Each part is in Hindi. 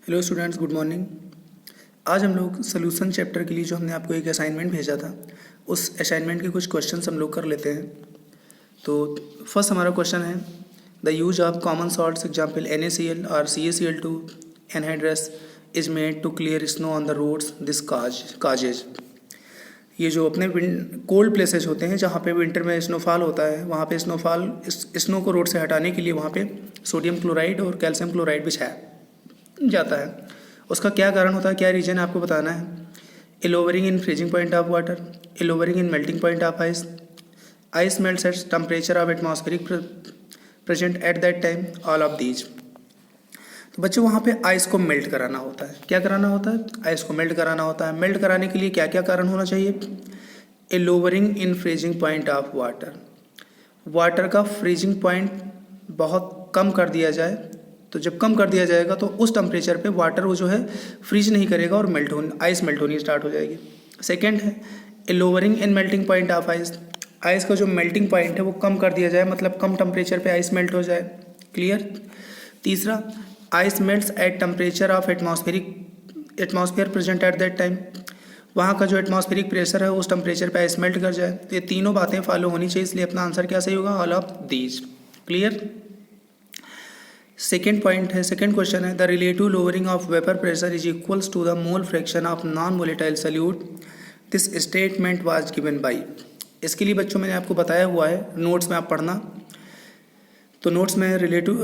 Hello students, good morning. आज हम लोग सोल्यूशन चैप्टर के लिए जो हमने आपको एक असाइनमेंट भेजा था, उस असाइनमेंट के कुछ क्वेश्चंस हम लोग कर लेते हैं। तो फर्स्ट हमारा क्वेश्चन है, the use of common salts example NaCl और CaCl2 anhydrous is made to clear snow on the roads this causes. ये जो अपने कोल्ड प्लेसेज होते हैं जहाँ पे विंटर में स्नोफॉल होता है, वहाँ पे स्नो को रोड से हटाने के लिए वहाँ पे सोडियम क्लोराइड और कैल्शियम क्लोराइड बिछाया जाता है। उसका क्या कारण होता है, क्या रीजन आपको बताना है। A lowering in freezing point of water, a lowering in melting point of ice, ice melts at temperature of atmospheric present at that time, all of these. तो बच्चों वहाँ पे आइस को मेल्ट कराना होता है। क्या कराना होता है? आइस को मेल्ट कराना होता है। मेल्ट कराने के लिए क्या क्या कारण होना चाहिए? A lowering in freezing point of water, water का फ्रीजिंग पॉइंट बहुत कम कर दिया जाए। तो जब कम कर दिया जाएगा तो उस टेम्परेचर पे वाटर वो जो है फ्रीज नहीं करेगा और आइस मेल्ट होनी स्टार्ट हो जाएगी। सेकेंड है a lowering in melting point of ice, ice का जो मेल्टिंग पॉइंट है वो कम कर दिया जाए, मतलब कम टेम्परेचर पे आइस मेल्ट हो जाए। क्लियर। तीसरा, ice melts at temperature of atmosphere present at that time, वहाँ का जो एटमॉस्फेरिक प्रेशर है उस टेम्परेचर पे आइस मेल्ट कर जाए। तो ये तीनों बातें फॉलो होनी चाहिए, इसलिए अपना आंसर क्या सही होगा? All of these. Clear. Second point है, सेकेंड क्वेश्चन है, the relative lowering of vapour pressure is equals to the mole fraction of non volatile solute, this statement was given by. इसके लिए बच्चों मैंने आपको बताया हुआ है, नोट्स में आप पढ़ना। तो नोट्स में रिलेटिव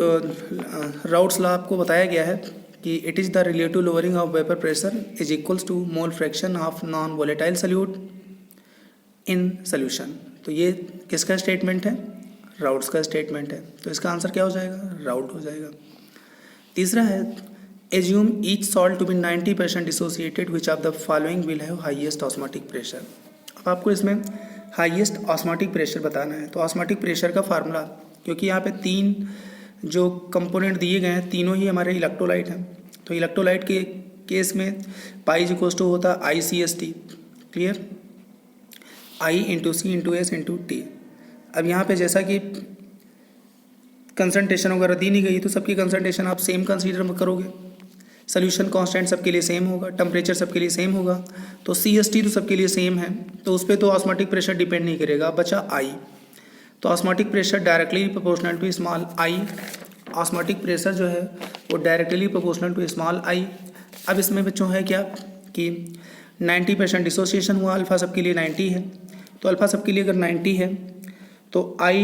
राउट्स लॉ आपको बताया गया है कि it is the relative lowering of vapour pressure is equals to mole fraction of non volatile solute in solution. तो ये किसका स्टेटमेंट है? राउट्स का स्टेटमेंट है। तो इसका आंसर क्या हो जाएगा? राउट हो जाएगा। तीसरा है, assume each salt to be 90% dissociated which of the following will have highest osmotic pressure. अब आपको इसमें हाईएस्ट ऑस्मोटिक प्रेशर बताना है। तो ऑस्मोटिक प्रेशर का फार्मूला, क्योंकि यहाँ पे तीन जो कंपोनेंट दिए गए हैं तीनों ही हमारे इलेक्ट्रोलाइट हैं, तो इलेक्ट्रोलाइट के केस में पाई इक्वल्स टू होता है ICST। Clear. I into C into S into T. अब यहाँ पे जैसा कि कंसंट्रेशन वगैरह दी नहीं गई तो सबकी कंसंट्रेशन आप सेम कंसीडर करोगे, सोल्यूशन कांस्टेंट सबके लिए सेम होगा, टेम्परेचर सबके लिए सेम होगा, तो CST तो सबके लिए सेम है, तो उस पर तो ऑस्मोटिक प्रेशर डिपेंड नहीं करेगा। बचा I, तो osmotic pressure directly proportional to small I, osmotic pressure जो है वो directly proportional to small I। अब इसमें बच्चों है क्या कि 90% डिसोसिएशन हुआ, अल्फ़ा सबके लिए 90 है, तो अल्फ़ा सबके लिए अगर 90 है तो I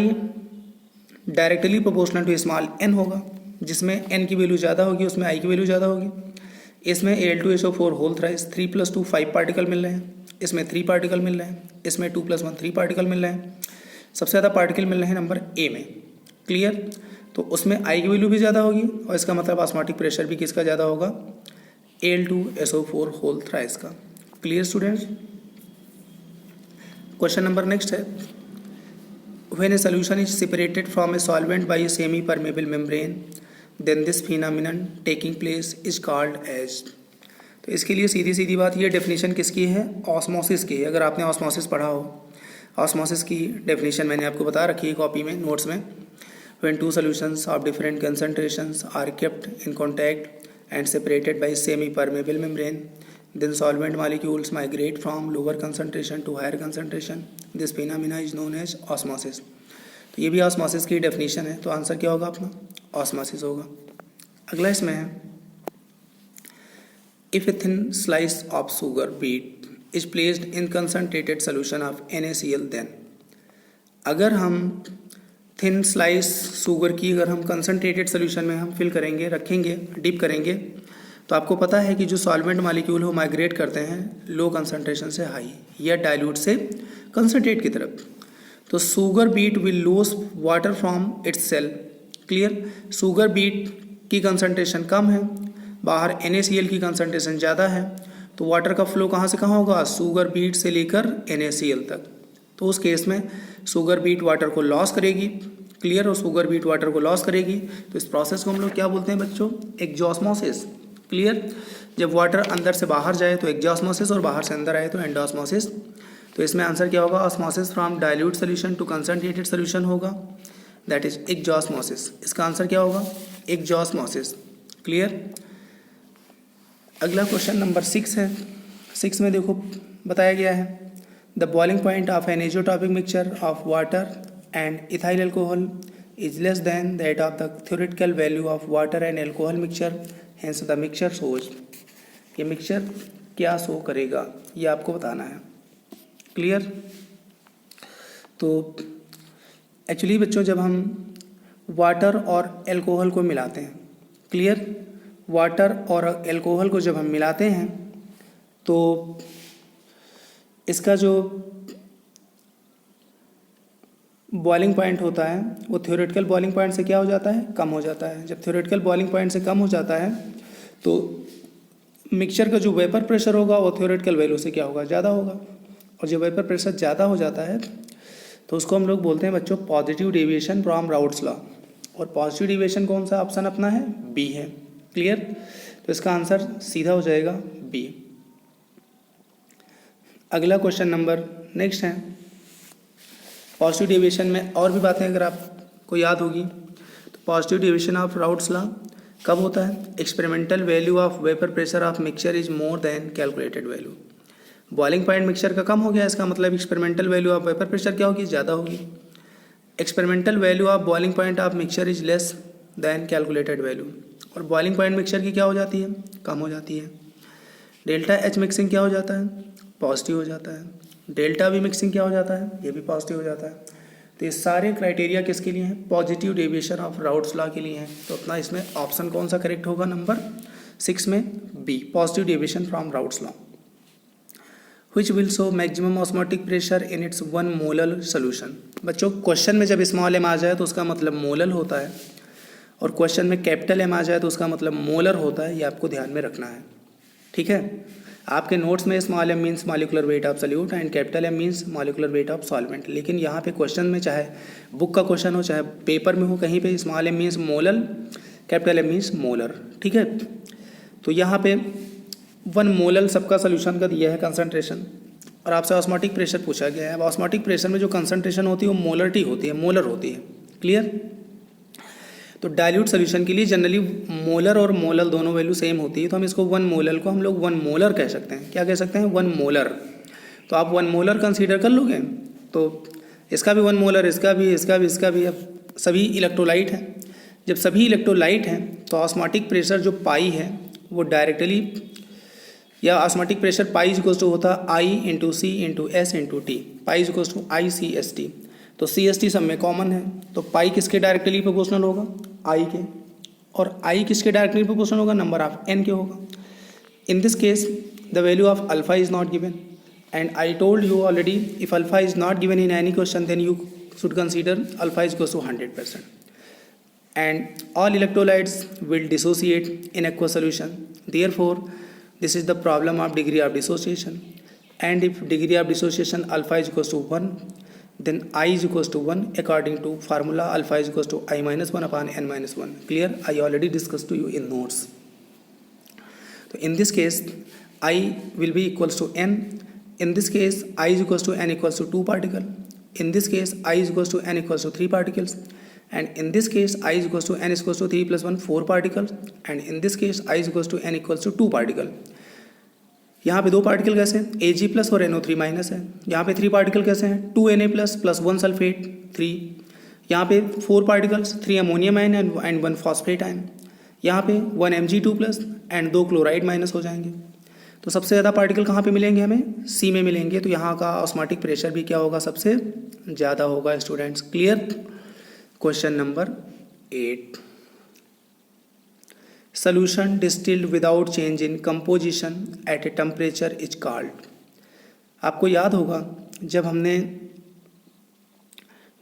directly proportional to small n होगा, जिसमें n की वैल्यू ज़्यादा होगी उसमें I की वैल्यू ज़्यादा होगी। इसमें Al2SO4 होल थ्राइस 3 + 2 5 पार्टिकल मिल रहे हैं, इसमें 3 पार्टिकल मिल रहे हैं, इसमें 2 + 1 3 पार्टिकल मिल रहे हैं। सबसे ज़्यादा पार्टिकल मिल रहे हैं नंबर A में। क्लियर। तो उसमें I की वैल्यू भी ज़्यादा होगी और इसका मतलब ऑस्मोटिक प्रेशर भी किसका ज़्यादा होगा? Al2SO4 होल थ्राइस का। Clear students. Question number next है, when a solution is separated from a solvent by a semi permeable membrane then this phenomenon taking place is called as। तो इसके लिए सीधी सीधी बात, ये डेफिनेशन किसकी है? ऑस्मोसिस की है। अगर आपने ऑस्मोसिस पढ़ा हो, ऑस्मोसिस की डेफिनेशन मैंने आपको बता रखी है कॉपी में, नोट्स में। when two solutions of different concentrations are kept in contact and separated by semi permeable membrane then solvent molecules migrate from lower concentration to higher concentration, this phenomena is known as osmosis। तो ये भी ऑस्मोसिस की डेफिनेशन है, तो आंसर क्या होगा अपना? ऑस्मोसिस होगा। अगला इसमें है, if a thin slice of sugar beet is placed in concentrated solution of NaCl then. अगर हम थिन स्लाइस शुगर की अगर हम कंसनट्रेटेड सोल्यूशन में हम फिल करेंगे, रखेंगे, डिप करेंगे, तो आपको पता है कि जो सॉल्वेंट मॉलिक्यूल हो माइग्रेट करते हैं लो कंसंट्रेशन से हाई या डाइल्यूट से कंसंट्रेट की तरफ। तो sugar beet will lose water from its cell. Clear. Sugar beet की कंसंट्रेशन कम है, बाहर NaCl की कंसंट्रेशन ज़्यादा है, तो वाटर का फ्लो कहाँ से कहाँ होगा? शुगर बीट से लेकर NaCl तक। तो उस केस में शुगर बीट वाटर को लॉस करेगी। क्लियर। और शुगर बीट वाटर को लॉस करेगी, तो इस प्रोसेस को हम लोग क्या बोलते हैं बच्चों? एक्सॉस्मोसिस। क्लियर। जब वाटर अंदर से बाहर जाए तो एक्सॉस्मोसिस और बाहर से अंदर आए तो एंडोस्मोसिस। तो इसमें आंसर क्या होगा? Osmosis from dilute solution to concentrated solution होगा, दैट इज एक्सॉस्मोसिस। इसका आंसर क्या होगा? एक्सॉस्मोसिस। क्लियर। अगला क्वेश्चन नंबर 6 है। 6 में देखो बताया गया है the boiling point of an azeotropic mixture of water and ethyl alcohol is less than that of the theoretical value of water and alcohol mixture, hence the mixture shows. ये मिक्सचर क्या शो करेगा ये आपको बताना है। क्लियर। तो एक्चुअली बच्चों जब हम वाटर और अल्कोहल को मिलाते हैं, क्लियर, वाटर और अल्कोहल को जब हम मिलाते हैं तो इसका जो बॉइलिंग पॉइंट होता है वो थ्योरेटिकल बॉइलिंग पॉइंट से क्या हो जाता है, कम हो जाता है। जब थ्योरेटिकल बॉइलिंग पॉइंट से कम हो जाता है तो मिक्सचर का जो वेपर प्रेशर होगा वो थ्योरेटिकल वैल्यू से क्या होगा, ज़्यादा होगा। और जब वेपर प्रेशर ज़्यादा हो जाता है तो उसको हम लोग बोलते हैं बच्चों positive deviation from Raoult's law. और पॉजिटिव डेविएशन कौन सा ऑप्शन अपना है, बी है। क्लियर। तो इसका आंसर सीधा हो जाएगा बी। अगला क्वेश्चन नंबर नेक्स्ट है पॉजिटिव डेविएशन में और भी बातें अगर आपको याद होगी तो positive deviation of routes law कब होता है, experimental value of vapour pressure of mixture is more than calculated value. Boiling point mixture का कम हो गया, इसका मतलब experimental value of vapour pressure क्या होगी, ज़्यादा होगी। Experimental value of boiling point of mixture is less then calculated value. और बॉइलिंग पॉइंट मिक्सचर की क्या हो जाती है, कम हो जाती है। डेल्टा एच मिक्सिंग क्या हो जाता है, पॉजिटिव हो जाता है। डेल्टा वी मिक्सिंग क्या हो जाता है, ये भी पॉजिटिव हो जाता है। तो ये सारे क्राइटेरिया किसके लिए हैं, positive deviation of routes law के लिए हैं। तो अपना इसमें ऑप्शन कौन सा करेक्ट होगा, नंबर 6 में B, positive deviation from Raoult's law. Which will show maximum osmotic pressure in its 1 molar solution। बच्चों क्वेश्चन में जब स्मॉल एम आ जाए तो उसका मतलब मोलर होता है, और क्वेश्चन में कैपिटल एम आ जाए तो उसका मतलब मोलर होता है। ये आपको ध्यान में रखना है, ठीक है। आपके नोट्स में small M means molecular weight of solute and capital M means molecular weight of solvent. लेकिन यहाँ पे क्वेश्चन में चाहे बुक का क्वेश्चन हो चाहे पेपर में हो, कहीं पे small M means molar, capital M means molar, ठीक है। तो यहाँ पे 1 मोलर सबका सोल्यूशन का दिया है कंसंट्रेशन, और आपसे ऑस्मोटिक प्रेशर पूछा गया है। अब ऑस्मोटिक प्रेशर में जो कंसंट्रेशन होती है वो मोलरिटी होती है, मोलर होती है। क्लियर। तो डाइल्यूट सोल्यूशन के लिए जनरली मोलर और मोलर दोनों वैल्यू सेम होती है, तो हम इसको 1 मोलर को हम लोग 1 मोलर कह सकते हैं। क्या कह सकते हैं, 1 मोलर। तो आप 1 मोलर कंसीडर कर लोगे तो इसका भी 1 मोलर, इसका भी, इसका भी, इसका भी। अब सभी इलेक्ट्रोलाइट हैं, जब सभी इलेक्ट्रोलाइट हैं तो ऑस्मोटिक प्रेशर जो पाई है वो डायरेक्टली, या osmotic pressure pi equals to होता है I into C into S into T. Pi equals to I C S T, तो सी एस टी सब में कॉमन है, तो पाई किसके डायरेक्टली प्रोपोर्शनल होगा, आई के। और आई किसके डायरेक्टली प्रोपोर्शनल होगा, नंबर ऑफ एन के होगा। In this case the value of alpha is not given, and I told you already if alpha is not given in any question then you should consider alpha is equals to 100%, and all electrolytes will dissociate in aqueous solution. Therefore, this is the problem of degree of dissociation. And if degree of dissociation alpha is equals to 1, then I is equals to 1 according to formula alpha is equals to I minus 1 upon n minus 1. Clear? I already discussed to you in notes. So in this case, I will be equals to n. In this case, I is equals to n equals to 2 particle. In this case, I is equals to n equals to 3 particles. And in this case, I is equals to n is equals to 3 plus 1 4 particles. And in this case, I is equals to n equals to 2 particle. यहाँ पे 2 पार्टिकल कैसे हैं, Ag प्लस और NO3 माइनस है। यहाँ पे 3 पार्टिकल कैसे हैं, 2Na प्लस प्लस 1 सल्फेट 3। यहाँ पे 4 particles, 3 ammonium ion and 1 phosphate ion. यहाँ पे 1 Mg2 plus and 2 chloride minus हो जाएंगे। तो सबसे ज़्यादा पार्टिकल कहाँ पे मिलेंगे, हमें सी में मिलेंगे। तो यहाँ का ऑस्मोटिक प्रेशर भी क्या होगा, सबसे ज़्यादा होगा students. Clear. Question number 8, solution distilled without change in composition at a temperature is called। आपको याद होगा जब हमने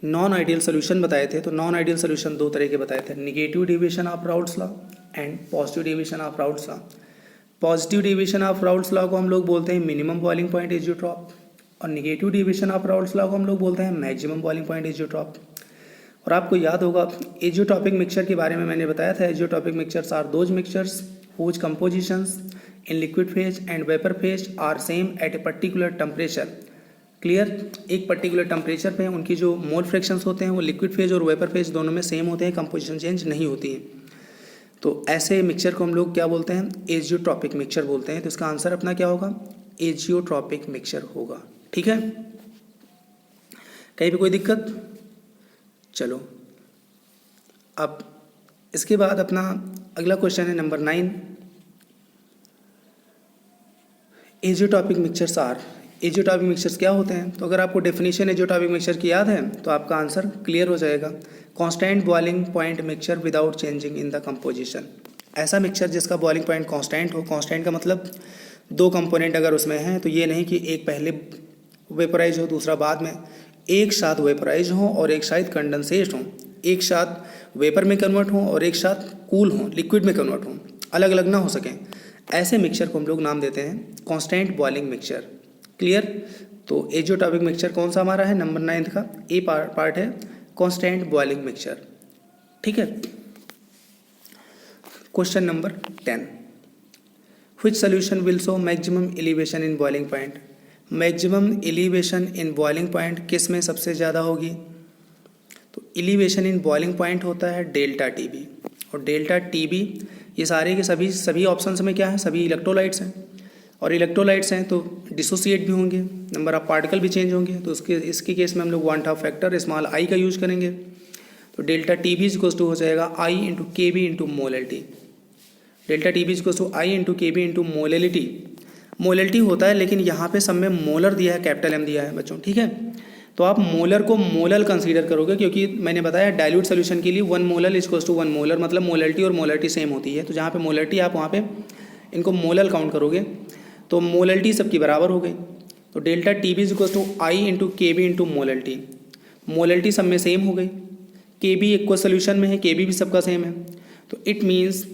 नॉन आइडियल सोल्यूशन बताए थे तो नॉन आइडियल सोल्यूशन 2 तरह के बताए थे, negative deviation of routes law and positive deviation of routes law. Positive deviation of routes law को हम लोग बोलते हैं मिनिमम बॉइलिंग पॉइंट एजियोट्रॉप, और negative deviation of routes law को हम लोग बोलते हैं मैक्सिमम बॉइलिंग पॉइंट एजियोट्रॉप। और आपको याद होगा एजियोटॉपिक मिक्सचर के बारे में मैंने बताया था, azeotropic mixtures are those mixtures whose compositions in liquid phase and vapour phase are same at a particular temperature. Clear. एक पर्टिकुलर टेम्परेचर पे उनकी जो मोल फ्रैक्शंस होते हैं वो लिक्विड फेज और वेपर फेज दोनों में सेम होते हैं, कंपोजिशन चेंज नहीं होती है। तो ऐसे मिक्सचर को हम लोग क्या बोलते हैं, एजियोट्रॉपिक मिक्सचर बोलते हैं। तो इसका आंसर अपना क्या होगा, एजियोट्रॉपिक मिक्सचर होगा। ठीक है, कहीं पे कोई दिक्कत? चलो अब इसके बाद अपना अगला क्वेश्चन है number 9। Azeotropic mixtures are, azeotropic mixtures क्या होते हैं? तो अगर आपको डेफिनेशन एजियोट्रॉपिक मिक्सचर की याद है तो आपका आंसर क्लियर हो जाएगा। Constant boiling point mixture without changing in the composition. ऐसा मिक्सचर जिसका बॉइलिंग पॉइंट कांस्टेंट हो। कांस्टेंट का मतलब दो कंपोनेंट अगर उसमें हैं तो ये नहीं कि एक पहले वेपराइज हो दूसरा बाद में, एक साथ वेपराइज हो और एक साथ कंडेंसेट हो, एक साथ वेपर में कन्वर्ट हो और एक साथ कूल हो, लिक्विड में कन्वर्ट हो, अलग अलग ना हो सकें। ऐसे मिक्सचर को हम लोग नाम देते हैं कांस्टेंट बॉइलिंग मिक्सचर। क्लियर? तो एजियोट्रॉपिक मिक्सचर कौन सा हमारा है, नंबर 9 का ए पार्ट है कांस्टेंट बॉइलिंग मिक्सचर। ठीक है, question number 10, which solution will show maximum elevation in boiling point. Maximum elevation in boiling point किस में सबसे ज़्यादा होगी? तो एलिवेशन इन बॉइलिंग पॉइंट होता है डेल्टा टीबी, और डेल्टा टीबी ये सारे के सभी ऑप्शंस में क्या है, सभी इलेक्ट्रोलाइट्स हैं, और इलेक्ट्रोलाइट्स हैं तो डिसोसिएट भी होंगे, नंबर ऑफ पार्टिकल भी चेंज होंगे। तो इसके केस में हम लोग 1/2 फैक्टर स्मॉल आई का यूज करेंगे। तो delta T B equals to हो जाएगा I into K B into molality. Delta T B equals to I into K B into molality. Molality होता है लेकिन यहाँ पे सब में मोलर दिया है, कैपिटल एम दिया है बच्चों। ठीक है, तो आप मोलर को मोलल कंसीडर करोगे, क्योंकि मैंने बताया डाइल्यूट सोल्यूशन के लिए 1 मोलल इक्वल्स टू 1 मोलर, मतलब मोलैलिटी और मोलैलिटी सेम होती है। तो जहाँ पे मोलैलिटी आप वहाँ पे इनको मोलल काउंट करोगे तो मोलैलिटी सबकी बराबर हो गई। तो delta T B equals to I into K B into molality. Molality सब में सेम हो गई, के बी एक्वा सोल्यूशन में है, के बी भी सबका सेम है। तो it means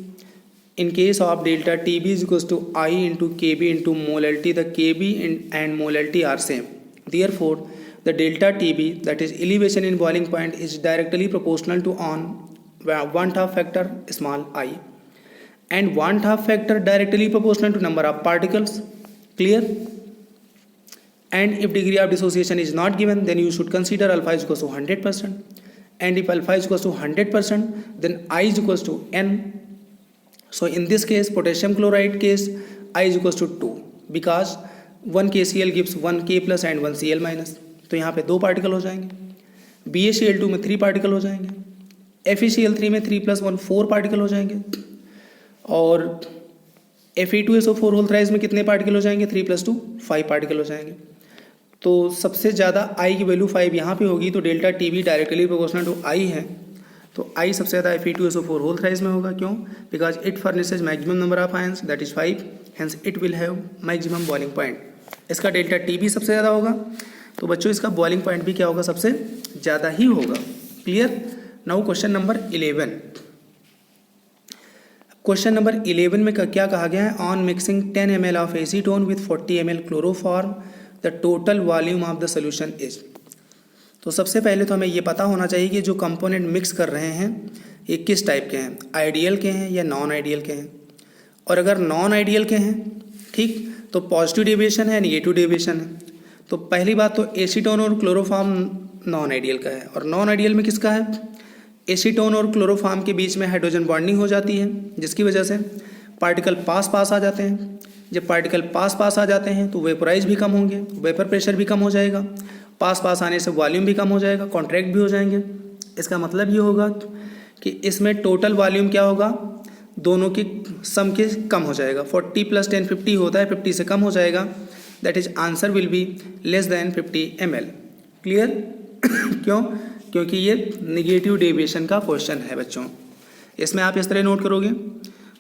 in case of delta TB is equals to I into KB into molality, the KB and molality are same. Therefore, the delta TB, that is elevation in boiling point, is directly proportional to on 1/2 factor small I, and 1/2 factor directly proportional to number of particles. Clear? And if degree of dissociation is not given, then you should consider alpha is equals to 100%, and if alpha is equals to 100%, then I is equals to N. So in this case, potassium chloride case, I is equals to 2 because 1 KCl gives 1 K plus and 1 Cl minus. तो यहाँ पे 2 पार्टिकल हो जाएंगे। BaCl2 में 3 पार्टिकल हो जाएंगे। FeCl3 में 3 plus 1 4 पार्टिकल हो जाएंगे। और Fe2SO4 होल थ्राइस में कितने पार्टिकल हो जाएंगे? 3 plus 2 5 पार्टिकल हो जाएंगे। तो सबसे ज़्यादा I की वैल्यू 5 यहाँ पे होगी, तो delta T B directly proportional to I है। तो I सबसे ज़्यादा Fe2SO4 होल थ्राइस में होगा। क्यों? Because it furnishes maximum number of ions, that is 5, hence it will have maximum boiling point. इसका डेल्टा टी भी सबसे ज़्यादा होगा, तो बच्चों इसका बॉइलिंग पॉइंट भी क्या होगा? सबसे ज़्यादा ही होगा। Clear? Now question number 11। Question number 11 में क्या कहा गया है? On mixing 10 ml of acetone with 40 ml chloroform the total volume of the solution is. तो सबसे पहले तो हमें ये पता होना चाहिए कि जो कंपोनेंट मिक्स कर रहे हैं ये किस टाइप के हैं, आइडियल के हैं या नॉन आइडियल के हैं। और अगर नॉन आइडियल के हैं, ठीक, तो पॉजिटिव डेविएशन है, निगेटिव डेविएशन है। तो पहली बात तो एसीटोन और क्लोरोफॉर्म नॉन आइडियल का है, और नॉन आइडियल में किसका है? एसीटोन और क्लोरोफॉर्म के बीच में हाइड्रोजन बॉन्डिंग हो जाती है, जिसकी वजह से पार्टिकल पास आ जाते हैं। जब पार्टिकल पास आ जाते हैं तो वेपोराइज भी कम होंगे, वेपर प्रेशर भी कम हो जाएगा, पास आने से वॉल्यूम भी कम हो जाएगा, कॉन्ट्रैक्ट भी हो जाएंगे। इसका मतलब ये होगा कि इसमें टोटल वॉल्यूम क्या होगा? दोनों की सम के कम हो जाएगा। 40 + 10 50 होता है, 50 से कम हो जाएगा, that is answer will be less than 50 ml। Clear? क्यों? क्योंकि ये निगेटिव डेविएशन का क्वेश्चन है बच्चों। इसमें आप इस तरह नोट करोगे,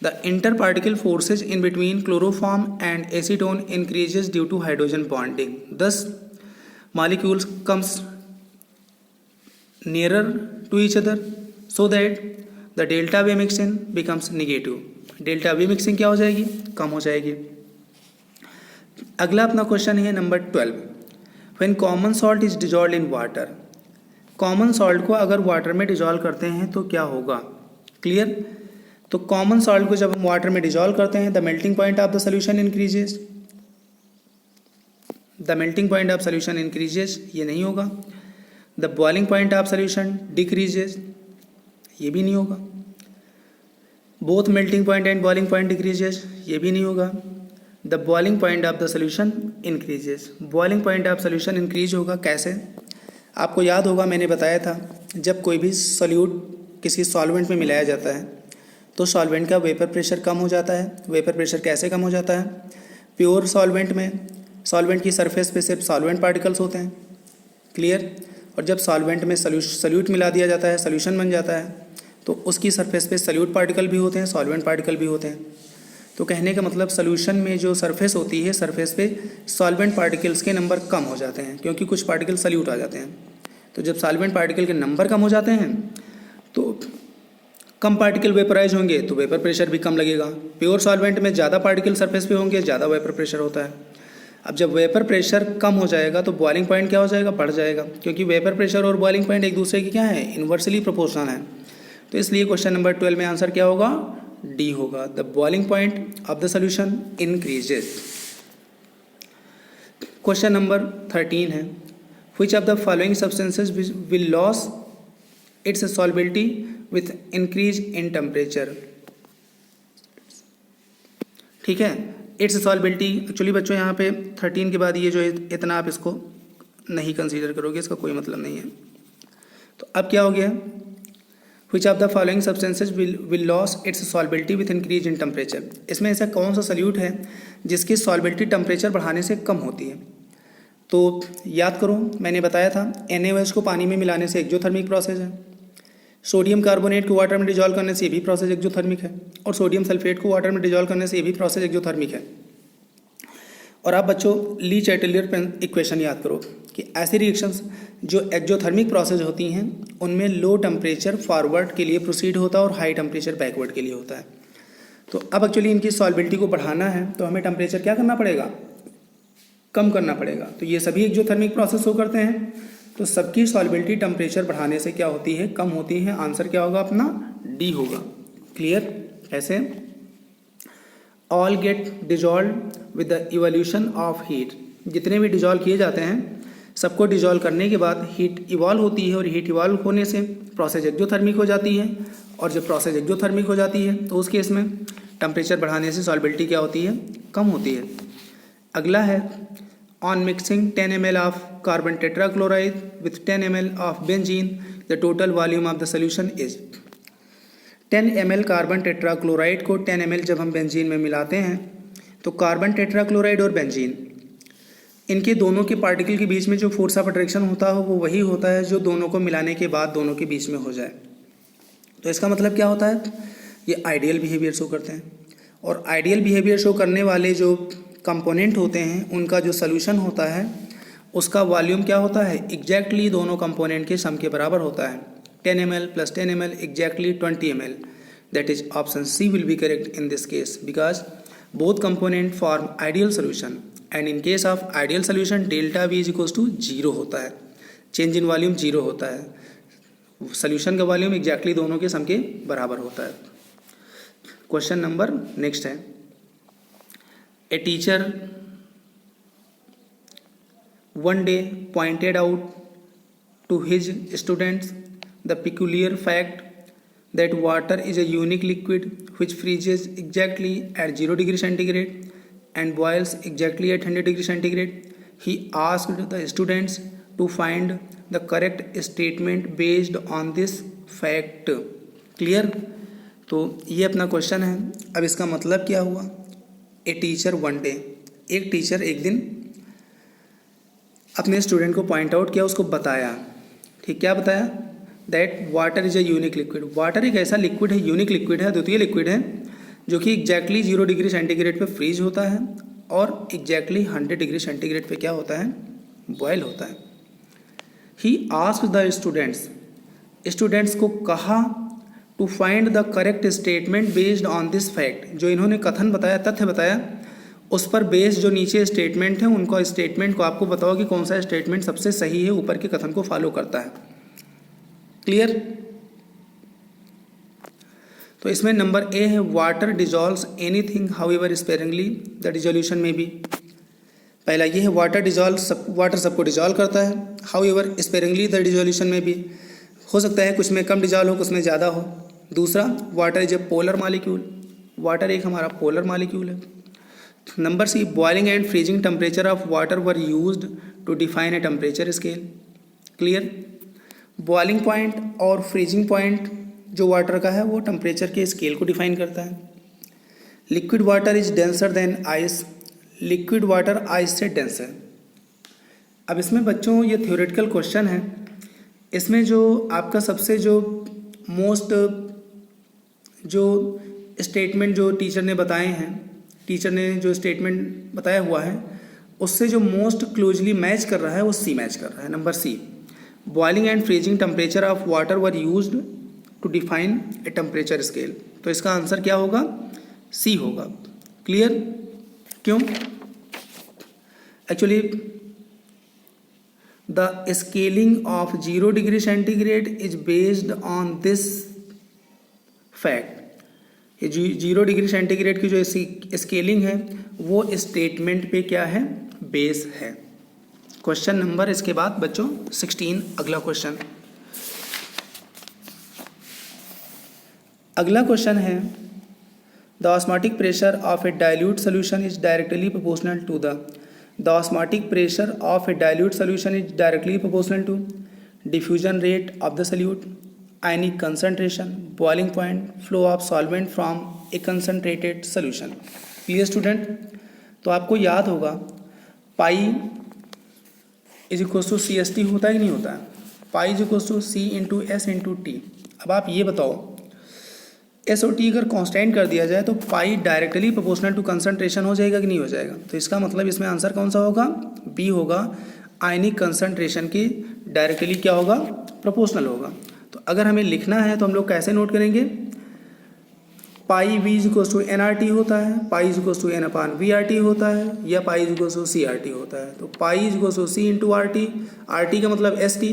the inter particle forces in between chloroform and acetone increases due to hydrogen bonding, thus molecules comes nearer to each other so that the delta V mixing becomes negative. Delta V mixing क्या हो जाएगी? कम हो जाएगी। अगला अपना क्वेश्चन है number 12। When common salt is dissolved in water, common salt को अगर वाटर में डिजॉल्व करते हैं तो क्या होगा? क्लियर? तो कॉमन सॉल्ट को जब हम वाटर में डिजॉल्व करते हैं, the melting point of the solution increases, the melting point of solution increases, ये नहीं होगा। The boiling point of solution decreases, ये भी नहीं होगा। Both melting point and boiling point decreases, ये भी नहीं होगा। The boiling point of the solution increases, boiling point of solution increase होगा कैसे? आपको याद होगा मैंने बताया था, जब कोई भी सोल्यूट किसी सॉल्वेंट में मिलाया जाता है तो सॉल्वेंट का वेपर प्रेशर कम हो जाता है। वेपर प्रेशर कैसे कम हो जाता है? प्योर सॉल्वेंट में सॉल्वेंट की सरफेस पे सिर्फ सॉल्वेंट पार्टिकल्स होते हैं, क्लियर। और जब सॉल्वेंट में सल्यूट मिला दिया जाता है, सोल्यूशन बन जाता है, तो उसकी सरफेस पे सल्यूट पार्टिकल भी होते हैं, सॉल्वेंट पार्टिकल भी होते हैं। तो कहने का मतलब सोल्यूशन में जो सरफेस होती है, सरफेस पे सॉल्वेंट पार्टिकल्स के नंबर कम हो जाते हैं क्योंकि कुछ पार्टिकल सल्यूट आ जाते हैं। तो जब सॉल्वेंट पार्टिकल के नंबर कम हो जाते हैं तो कम पार्टिकल वेपराइज होंगे तो वेपर प्रेशर भी कम लगेगा। प्योर सॉल्वेंट में ज़्यादा पार्टिकल सरफेस पे होंगे, ज़्यादा वेपर प्रेशर होता है। अब जब वेपर प्रेशर कम हो जाएगा तो बॉइलिंग पॉइंट क्या हो जाएगा? बढ़ जाएगा, क्योंकि वेपर प्रेशर और बॉइलिंग पॉइंट एक दूसरे की क्या है? इन्वर्सली प्रोपोर्शनल है। तो इसलिए क्वेश्चन नंबर 12 में आंसर क्या होगा? डी होगा। The boiling point of the solution increases. Question number 13 है, which of the following substances will loss its solubility with increase in temperature. ठीक है, इट्स सॉल्बिलिटी, एक्चुअली बच्चों यहाँ पे 13 के बाद ये जो इतना आप इसको नहीं कंसीडर करोगे, इसका कोई मतलब नहीं है। तो अब क्या हो गया? Which of the following substances will lose its solubility with increase in temperature। इसमें ऐसा कौन सा सल्यूट है जिसकी सॉल्बिलिटी टेम्परेचर बढ़ाने से कम होती है? तो याद करो, मैंने बताया था NaOH को पानी में मिलाने से एक्जोथर्मिक प्रोसेस है, सोडियम कार्बोनेट को वाटर में डिजॉल्व करने से ये भी प्रोसेस एक्जोथर्मिक है, और सोडियम सल्फेट को वाटर में डिजॉल्व करने से ये भी प्रोसेस एक्जोथर्मिक है। और आप बच्चों ली चैटेलियर इक्वेशन याद करो कि ऐसी रिएक्शंस जो एक्जोथर्मिक प्रोसेस होती हैं उनमें लो टेम्परेचर फॉरवर्ड के लिए प्रोसीड होता है और हाई टेम्परेचर बैकवर्ड के लिए होता है। तो अब एक्चुअली इनकी सॉल्बिलिटी को बढ़ाना है तो हमें टेम्परेचर क्या करना पड़ेगा? कम करना पड़ेगा। तो ये सभी एक्जोथर्मिक प्रोसेस हो करते हैं, तो सबकी सॉल्बिलिटी टेम्परेचर बढ़ाने से क्या होती है? कम होती है। आंसर क्या होगा अपना? डी होगा। क्लियर? कैसे? All get dissolve with the evolution of heat, जितने भी डिजॉल्व किए जाते हैं सबको डिजॉल्व करने के बाद हीट इवॉल्व होती है, और हीट इवॉल्व होने से प्रोसेस एक्जोथर्मिक हो जाती है, और जब प्रोसेस एक्जोथर्मिक हो जाती है तो उस केस में टेम्परेचर बढ़ाने से सॉल्बिलिटी क्या होती है? कम होती है। अगला है, on mixing 10 ml of carbon tetrachloride with 10 ml of benzene the total volume of the solution is. 10 ml carbon tetrachloride को 10 ml जब हम बेंजीन में मिलाते हैं तो कार्बन टेट्राक्लोराइड और बेंजीन, इनके दोनों के पार्टिकल के बीच में जो फोर्स ऑफ अट्रैक्शन होता है वो वही होता है जो दोनों को मिलाने के बाद दोनों के बीच में हो जाए। तो इसका मतलब क्या होता है? ये आइडियल बिहेवियर शो करते हैं, और आइडियल बिहेवियर शो करने वाले जो कंपोनेंट होते हैं उनका जो सोल्यूशन होता है उसका वॉल्यूम क्या होता है? एग्जैक्टली दोनों कंपोनेंट के सम के बराबर होता है। 10 ml plus 10 ml exactly 20 ml। That is option C will be correct in this case because both component form ideal solution, and in case of ideal solution delta V is equals to 0 होता है, चेंज इन वॉल्यूम 0 होता है, सोल्यूशन का वॉल्यूम एग्जैक्टली दोनों के सम के बराबर होता है। क्वेश्चन नंबर नेक्स्ट है, a teacher one day pointed out to his students the peculiar fact that water is a unique liquid which freezes exactly at 0 degree centigrade and boils exactly at 100 degree centigrade. He asked the students to find the correct statement based on this fact. Clear? तो ये अपना क्वेश्चन है। अब इसका मतलब क्या हुआ? ए टीचर वन डे, एक टीचर एक दिन अपने स्टूडेंट को पॉइंट आउट किया, उसको बताया, ठीक, क्या बताया? That water is a unique liquid. Water एक ऐसा लिक्विड है, यूनिक लिक्विड है, अद्वितीय लिक्विड है, जो कि एग्जैक्टली 0 डिग्री सेंटीग्रेड पे फ्रीज होता है और एग्जैक्टली 100 डिग्री सेंटीग्रेड पे क्या होता है? बॉयल होता है। He asked the students, students को कहा to find the correct statement based on this fact. जो इन्होंने कथन बताया, तथ्य बताया, उस पर बेस्ड जो नीचे स्टेटमेंट है उनको स्टेटमेंट को आपको बताओ कि कौन सा स्टेटमेंट सबसे सही है, ऊपर के कथन को फॉलो करता है। क्लियर? तो इसमें नंबर ए है, water dissolves anything however sparingly the dissolution में भी। पहला ये है, वाटर सबको डिजॉल्व करता है, हाउएवर स्पेरिंगली द डिजोल्यूशन में भी। हो सकता है कुछ में कम डिजॉल्व हो, कुछ में ज़्यादा हो, दूसरा, water is a polar molecule, water एक हमारा पोलर मालिक्यूल है। Number C, boiling and freezing temperature of water were used to define a temperature scale. Clear. Boiling point और फ्रीजिंग पॉइंट जो वाटर का है वो टेम्परेचर के स्केल को डिफाइन करता है। Liquid water is denser then ice, liquid water ice से डेंस है। अब इसमें बच्चों ये थ्योरेटिकल क्वेश्चन है, इसमें जो आपका सबसे जो मोस्ट जो स्टेटमेंट जो टीचर ने बताए हैं, टीचर ने जो स्टेटमेंट बताया हुआ है उससे जो मोस्ट क्लोजली मैच कर रहा है वो सी मैच कर रहा है। Number C, boiling and freezing temperature of water were used to define a temperature scale. तो इसका आंसर क्या होगा? सी होगा। क्लियर। क्यों? Actually the scaling of 0 degree centigrade is based on this fact. ये 0 डिग्री सेंटीग्रेड की जो स्केलिंग है वो स्टेटमेंट पे क्या है? बेस है। क्वेश्चन नंबर इसके बाद बच्चों 16, अगला क्वेश्चन। अगला क्वेश्चन है, the osmotic pressure of a dilute solution is directly proportional to the osmotic pressure of a dilute solution is directly proportional to diffusion rate of the solute, ionic concentration, boiling point, flow of solvent from a concentrated solution. Clear student. तो आपको याद होगा pi is equal to C S T होता है कि नहीं होता है? Pi is equal to C into S into T. अब आप ये बताओ, एस और टी अगर कांस्टेंट कर दिया जाए तो पाई डायरेक्टली प्रोपोर्शनल टू कंसंट्रेशन हो जाएगा कि नहीं हो जाएगा? तो इसका मतलब इसमें आंसर कौन सा होगा? बी होगा। आयनिक कंसंट्रेशन की डायरेक्टली क्या होगा? प्रोपोर्शनल होगा। तो अगर हमें लिखना है तो हम लोग कैसे नोट करेंगे? Pi V is equal to n R T होता है, pi is equal to n upon V R T होता है, या pi is equal to C R T होता है। तो pi is equal to C into R T का मतलब एस टी,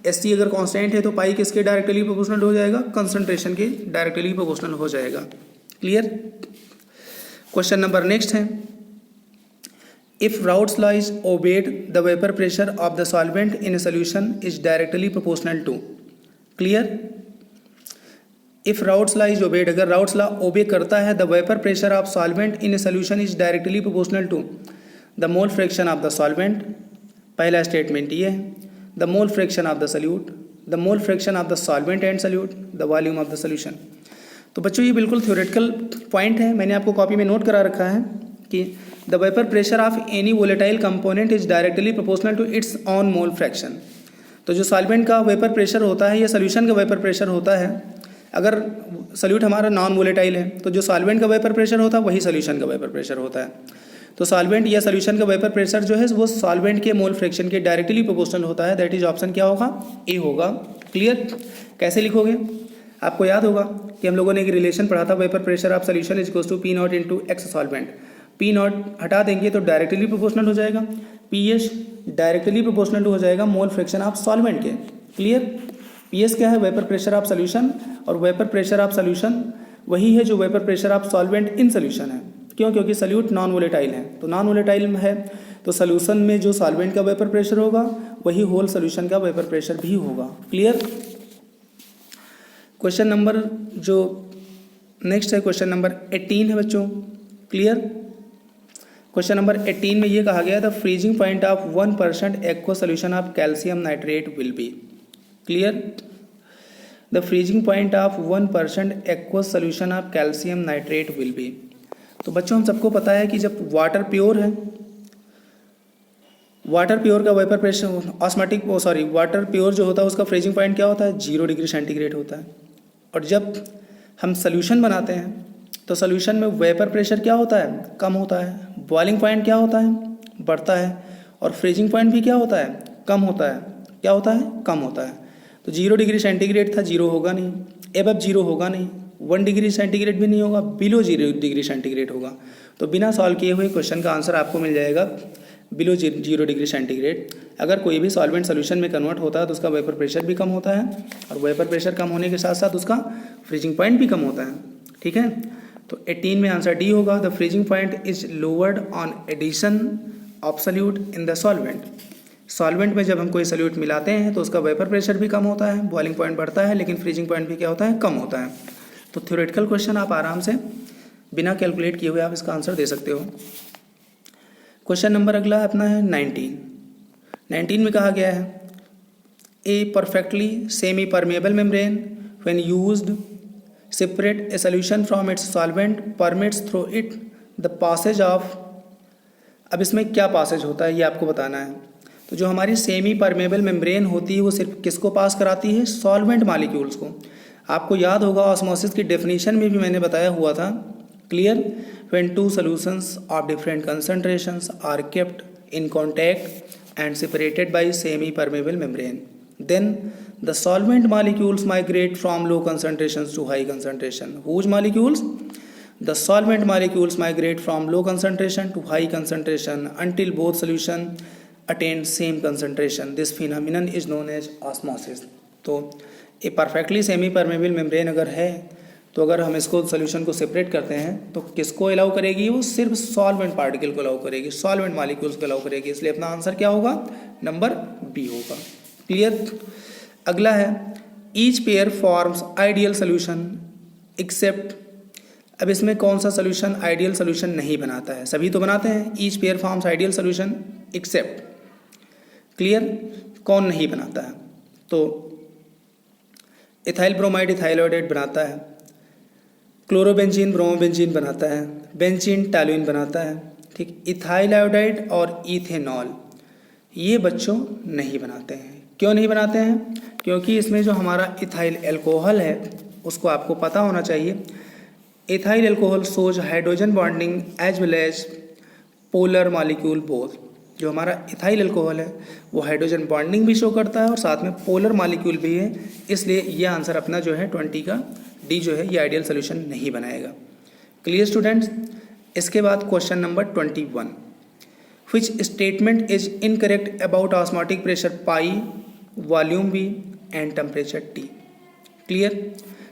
एस टी अगर कांस्टेंट है तो पाई किसके डायरेक्टली प्रोपोर्शनल हो जाएगा? कंसंट्रेशन के डायरेक्टली प्रोपोर्शनल हो जाएगा। क्लियर। क्वेश्चन नंबर नेक्स्ट है, if Raoult's law is obeyed the vapour pressure of the solvent in a solution is directly proportional to. Clear. If Raoult's law is obeyed, अगर राउट्स लॉ ओबे करता है, the vapour pressure of solvent in a solution is directly proportional to the mole fraction of the solvent. पहला स्टेटमेंट ये है, the mole fraction of the solute, the mole fraction of the solvent and solute, the volume of the solution. तो बच्चों ये बिल्कुल थ्योरेटिकल पॉइंट है, मैंने आपको कॉपी में नोट करा रखा है कि the vapour pressure of any volatile component is directly proportional to its own mole fraction. तो जो सॉल्वेंट का वेपर प्रेशर होता है या सोल्यूशन का वेपर प्रेशर होता है, अगर सल्यूट हमारा नॉन वोलेटाइल है तो जो सॉल्वेंट का वेपर प्रेशर होता है वही सोल्यूशन का वेपर प्रेशर होता है। तो सॉल्वेंट या सोल्यूशन का वेपर प्रेशर जो है वो सॉल्वेंट के मोल फ्रैक्शन के डायरेक्टली प्रोपोर्शनल होता है। दैट इज ऑप्शन क्या होगा? ए होगा। क्लियर। कैसे लिखोगे? आपको याद होगा कि हम लोगों ने एक रिलेशन पढ़ा था, vapour pressure of solution is equal to P naught into X solvent. P naught हटा देंगे तो डायरेक्टली प्रोपोर्शनल हो जाएगा, पी एच डायरेक्टली प्रोपोर्शनल हो जाएगा मोल फ्रैक्शन ऑफ सॉल्वेंट के। क्लियर। पी एस क्या है? वेपर प्रेशर ऑफ सोल्यूशन, और वेपर प्रेशर ऑफ सोल्यूशन वही है जो vapour pressure of solvent in solution है। क्यों? क्योंकि सल्यूट नॉन वोलेटाइल है, तो नॉन वोलेटाइल है तो सोल्यूशन में जो सॉल्वेंट का वेपर प्रेशर होगा वही होल सोल्यूशन का वेपर प्रेशर भी होगा। क्लियर। क्वेश्चन नंबर जो नेक्स्ट है क्वेश्चन नंबर 18 है बच्चों। क्लियर। क्वेश्चन नंबर 18 में ये कहा गया the freezing point of 1% aqua solution of calcium nitrate will be. Clear. The freezing point of 1% aqua solution of calcium nitrate will be. तो बच्चों हम सबको पता है कि जब वाटर प्योर है, वाटर प्योर का vapour pressure osmotic water pure जो होता है उसका फ्रीजिंग पॉइंट क्या होता है? 0 डिग्री सेंटीग्रेड होता है। और जब हम सोल्यूशन बनाते हैं तो सोल्यूशन में वेपर प्रेशर क्या होता है? कम होता है। बॉइलिंग पॉइंट क्या होता है? बढ़ता है। और फ्रीजिंग पॉइंट भी क्या होता है? कम होता है। क्या होता है? कम होता है। तो 0 डिग्री सेंटीग्रेड था, 0 होगा नहीं, एबव 0 होगा नहीं, 1 डिग्री सेंटीग्रेड भी नहीं होगा, बिलो 0 डिग्री सेंटीग्रेड होगा। तो बिना सॉल्व किए हुए क्वेश्चन का आंसर आपको मिल जाएगा बिलो 0 डिग्री सेंटीग्रेड। अगर कोई भी सॉल्वेंट सोल्यूशन में कन्वर्ट होता है तो उसका वेपर प्रेशर भी कम होता है, और वेपर प्रेशर कम होने के साथ साथ उसका फ्रीजिंग पॉइंट भी कम होता है। ठीक है। तो 18 में आंसर डी होगा। The freezing point is lowered on addition of solute in the solvent. Solvent में जब हम कोई सल्यूट मिलाते हैं तो उसका वेपर प्रेशर भी कम होता है, बॉइलिंग पॉइंट बढ़ता है, लेकिन फ्रीजिंग पॉइंट भी क्या होता है? कम होता है। तो थ्योरेटिकल क्वेश्चन आप आराम से बिना कैलकुलेट किए हुए आप इसका आंसर दे सकते हो। क्वेश्चन नंबर अगला अपना है 19 में कहा गया है a perfectly semi permeable membrane when used separate a solution from its solvent permits through it the passage of. अब इसमें क्या पासेज होता है ये आपको बताना है। तो जो हमारी सेमी परमेबल मेम्ब्रेन होती है वो सिर्फ किसको पास कराती है, सॉल्वेंट मॉलिक्यूल्स को। आपको याद होगा ऑस्मोसिस की डेफिनेशन में भी मैंने बताया हुआ था, clear, when two solutions of different concentrations are kept in contact and separated by semi permeable membrane then the solvent molecules migrate from low concentrations to high concentration. Whose molecules? The solvent molecules migrate from low concentration to high concentration until both solution attain same concentration. This phenomenon is known as osmosis. तो ये परफेक्टली सेमी परमेबल मेम्ब्रेन अगर है तो अगर हम इसको सोल्यूशन को सेपरेट करते हैं तो किसको अलाउ करेगी, वो सिर्फ सॉल्वेंट पार्टिकल को अलाउ करेगी, सॉल्वेंट मॉलिक्यूल्स को अलाउ करेगी। इसलिए अपना आंसर क्या होगा, नंबर बी होगा। क्लियर। अगला है each pair forms ideal solution except. अब इसमें कौन सा सोल्यूशन आइडियल सोल्यूशन नहीं बनाता है, सभी तो बनाते हैं। Each pair forms ideal solution except, clear, कौन नहीं बनाता है? तो इथाइल ब्रोमाइड इथाइल आयोडाइड बनाता है, क्लोरोबेंजीन ब्रोमोबेंजीन बनाता है, बेंजीन टॉलुइन बनाता है, ठीक। इथाइल आयोडाइड और इथेनॉल ये बच्चों नहीं बनाते हैं। क्यों नहीं बनाते हैं? क्योंकि इसमें जो हमारा इथाइल अल्कोहल है उसको आपको पता होना चाहिए। Ethyl alcohol shows hydrogen bonding as well as polar molecule both. जो हमारा इथाइल अल्कोहल है वो हाइड्रोजन बॉन्डिंग भी शो करता है और साथ में पोलर मॉलिक्यूल भी है। इसलिए ये आंसर अपना जो है 20 का डी जो है ये आइडियल सोल्यूशन नहीं बनाएगा। Clear students. इसके बाद question number 21, which statement is incorrect about osmotic pressure pi, volume V and temperature T? Clear.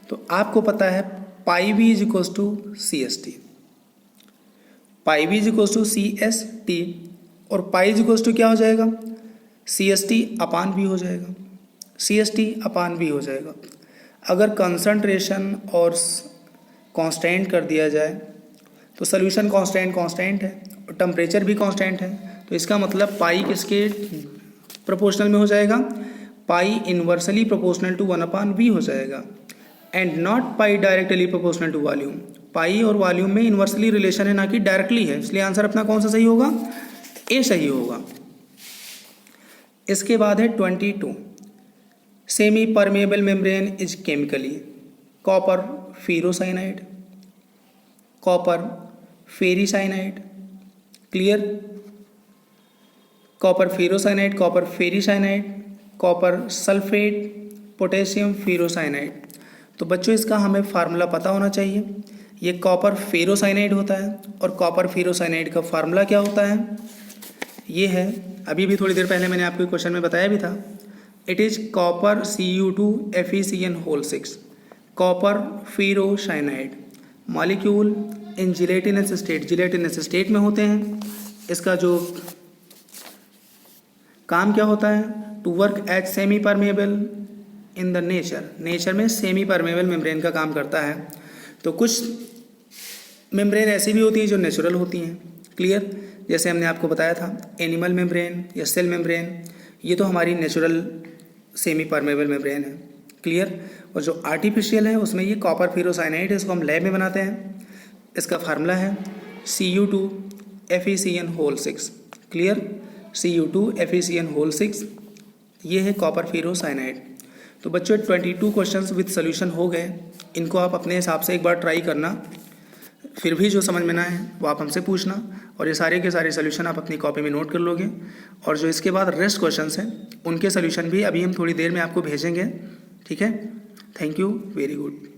तो आपको पता है pi V is equals to CST, pi V is equals to CST और पाई इज इक्वल्स टू क्या हो जाएगा, CST अपान V हो जाएगा, CST अपान V हो जाएगा। अगर कंसंट्रेशन और कांस्टेंट कर दिया जाए तो सोल्यूशन कांस्टेंट है और टेम्परेचर भी कांस्टेंट है। तो इसका मतलब पाई किसके प्रोपोर्शनल में हो जाएगा, पाई इन्वर्सली प्रोपोर्शनल टू 1/V हो जाएगा and not pi directly proportional to volume. Pi और वॉल्यूम में इन्वर्सली रिलेशन है, ना कि डायरेक्टली है। इसलिए आंसर अपना कौन सा सही होगा, ए सही होगा। इसके बाद है 22, semi permeable membrane is chemically copper ferrocyanide, copper ferricyanide, clear, copper ferrocyanide, copper ferricyanide, copper sulphate, potassium ferrocyanide. तो बच्चों इसका हमें फार्मूला पता होना चाहिए। ये कॉपर फेरोसाइनाइड होता है और कॉपर फेरोसाइनाइड का फार्मूला क्या होता है, ये है, अभी भी थोड़ी देर पहले मैंने आपको क्वेश्चन में बताया भी था। It is copper Cu2 FeCN6, copper ferrocyanide molecule in gelatinous state में होते हैं। इसका जो काम क्या होता है, to work as semi permeable in the nature में सेमी परमेबल मेम्ब्रेन का काम करता है। तो कुछ मेम्ब्रेन ऐसी भी होती हैं जो नेचुरल होती हैं, क्लियर, जैसे हमने आपको बताया था एनिमल मेम्ब्रेन या सेल मेम्ब्रेन, ये तो हमारी नेचुरल सेमी परमेबल मेम्ब्रेन है, क्लियर। और जो आर्टिफिशियल है उसमें ये कॉपर फेरोसाइनाइड है, इसको हम लैब में बनाते हैं। इसका फार्मूला है Cu2 FeCN6, clear, Cu2 FeCN6, ये है कॉपर फेरोसाइनाइड। तो बच्चों 22 क्वेश्चंस विद सोल्यूशन हो गए। इनको आप अपने हिसाब से एक बार ट्राई करना, फिर भी जो समझ में ना है वो आप हमसे पूछना और ये सारे के सारे सोल्यूशन आप अपनी कॉपी में नोट कर लोगे। और जो इसके बाद रेस्ट क्वेश्चंस हैं उनके सोल्यूशन भी अभी हम थोड़ी देर में आपको भेजेंगे, ठीक है। Thank you, very good.